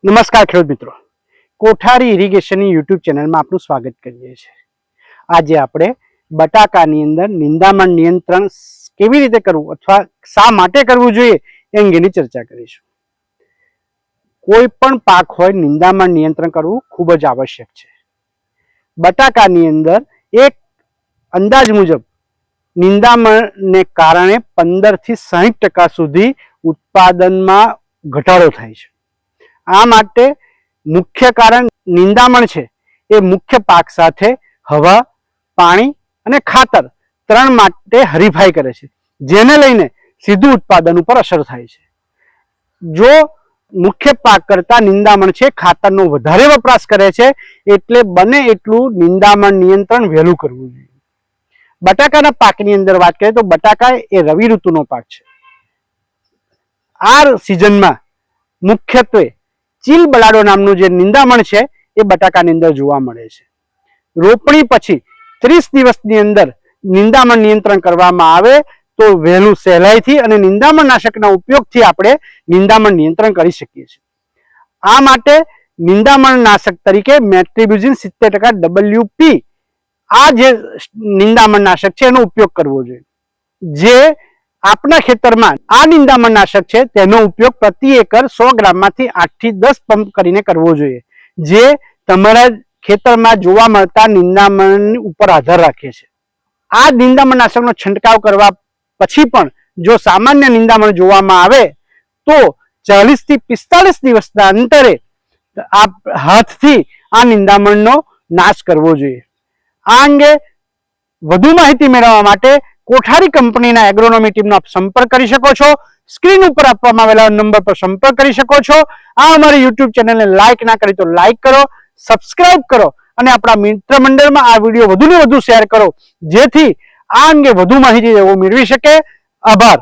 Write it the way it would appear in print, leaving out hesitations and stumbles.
નમસ્કાર ખેડૂત મિત્રો, કોઠારી ઇરિગેશનની યુટ્યુબ ચેનલમાં આપનું સ્વાગત કરીએ છીએ। આજે આપણે બટાકાની અંદર નિંદામણ નિયંત્રણ કેવી રીતે કરવું અથવા શા માટે કરવું જોઈએ એ અંગેની ચર્ચા કરીશું। કોઈ પણ પાક હોય, નિંદામણ નિયંત્રણ કરવું ખૂબ જ આવશ્યક છે। બટાકાની અંદર એક અંદાજ મુજબ નિંદામણને કારણે 15 થી 60% સુધી ઉત્પાદનમાં ઘટાડો થાય છે। આ માટે મુખ્ય કારણ નિંદામણ છે એ મુખ્ય પાક સાથે હવા, પાણી અને ખાતર ત્રણ માટે હરીફાઈ કરે છે, જેને લઈને સીધું ઉત્પાદન ઉપર અસર થાય છે। જો મુખ્ય પાક કરતા નિંદામણ છે ખાતરનો વધારે વપરાશ કરે છે, એટલે બને એટલું નિંદામણ નિયંત્રણ વહેલું કરવું જોઈએ। બટાકાના પાકની અંદર વાત કરીએ તો બટાકા એ રવિ ઋતુનો પાક છે। આ સિઝનમાં મુખ્યત્વે ચીલ બલાડો નામનું જે નિંદામણ છે એ બટાકાની અંદર જોવા મળે છે। રોપણી પછી 30 દિવસની અંદર નિંદામણ નિયંત્રણ કરવામાં આવે તો વહેલું સહેલાઈથી અને નિંદામણ નાશકના ઉપયોગથી આપણે નિંદામણ નિયંત્રણ કરી શકીએ છીએ। આ માટે નિંદામણ નાશક તરીકે મેટ્રિબ્યુઝિન 70% WP આ જે નિંદામણ નાશક છે એનો ઉપયોગ કરવો જોઈએ। જે આપના ખેતરમાં આ નિંદામણ નાશક છે તેનો ઉપયોગ પ્રતિ એકર 100 ગ્રામમાંથી 8 થી 10 પંપ કરીને કરવો જોઈએ, જે તમારા ખેતરમાં જોવા મળતા નિંદામણ ઉપર આધાર રાખે છે। આ નિંદામણ નાશકનો છંટકાવ કરવા પછી પણ જો સામાન્ય નિંદામણ જોવામાં આવે તો 40 થી 45 દિવસના અંતરે આ હાથથી આ નિંદામણનો નાશ કરવો જોઈએ। આ અંગે વધુ માહિતી મેળવવા માટે કોઠારી કંપનીના એગ્રોનોમી ટીમનો આપ સંપર્ક કરી શકો છો। સ્ક્રીન ઉપર આપવામાં આવેલા નંબર પર સંપર્ક કરી શકો છો। આ અમારી યુટ્યુબ ચેનલને લાઈક ના કરી તો લાઈક કરો, સબસ્ક્રાઇબ કરો અને આપણા મિત્ર મંડળમાં આ વિડીયો વધુને વધુ શેર કરો, જેથી આ અંગે વધુ માહિતી તેઓ મેળવી શકે। આભાર।